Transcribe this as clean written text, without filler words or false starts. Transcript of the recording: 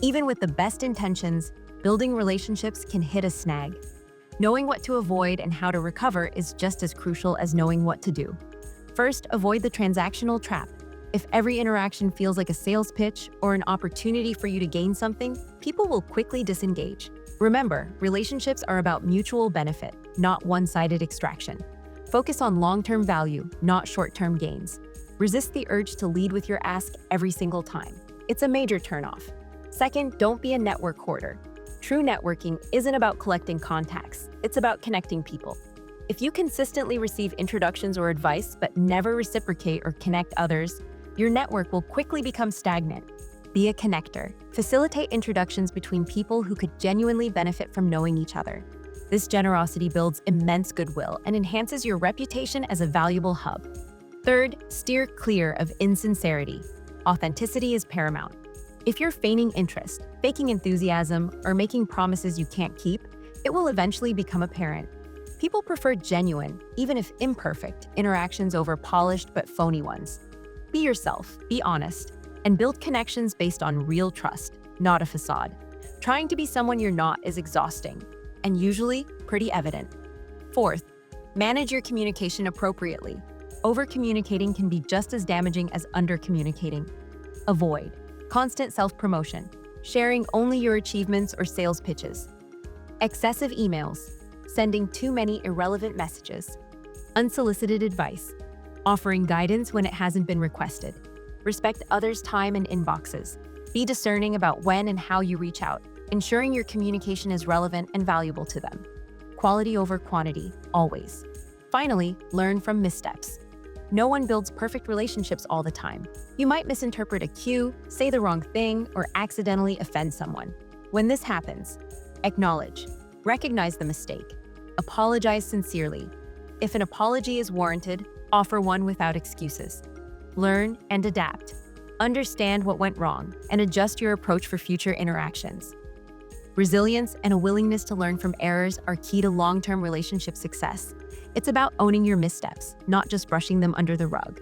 Even with the best intentions, building relationships can hit a snag. Knowing what to avoid and how to recover is just as crucial as knowing what to do. First, avoid the transactional trap. If every interaction feels like a sales pitch or an opportunity for you to gain something, people will quickly disengage. Remember, relationships are about mutual benefit, not one-sided extraction. Focus on long-term value, not short-term gains. Resist the urge to lead with your ask every single time. It's a major turnoff. Second, don't be a network hoarder. True networking isn't about collecting contacts, it's about connecting people. If you consistently receive introductions or advice but never reciprocate or connect others, your network will quickly become stagnant. Be a connector. Facilitate introductions between people who could genuinely benefit from knowing each other. This generosity builds immense goodwill and enhances your reputation as a valuable hub. Third, steer clear of insincerity. Authenticity is paramount. If you're feigning interest, faking enthusiasm, or making promises you can't keep, it will eventually become apparent. People prefer genuine, even if imperfect, interactions over polished but phony ones. Be yourself, be honest, and build connections based on real trust, not a facade. Trying to be someone you're not is exhausting, and usually pretty evident. Fourth, manage your communication appropriately. Over-communicating can be just as damaging as under-communicating. Avoid constant self-promotion, sharing only your achievements or sales pitches. Excessive emails, sending too many irrelevant messages. Unsolicited advice, offering guidance when it hasn't been requested. Respect others' time and inboxes. Be discerning about when and how you reach out, ensuring your communication is relevant and valuable to them. Quality over quantity, always. Finally, learn from missteps. No one builds perfect relationships all the time. You might misinterpret a cue, say the wrong thing, or accidentally offend someone. When this happens, acknowledge. Recognize the mistake. Apologize sincerely. If an apology is warranted, offer one without excuses. Learn and adapt. Understand what went wrong and adjust your approach for future interactions. Resilience and a willingness to learn from errors are key to long-term relationship success. It's about owning your missteps, not just brushing them under the rug.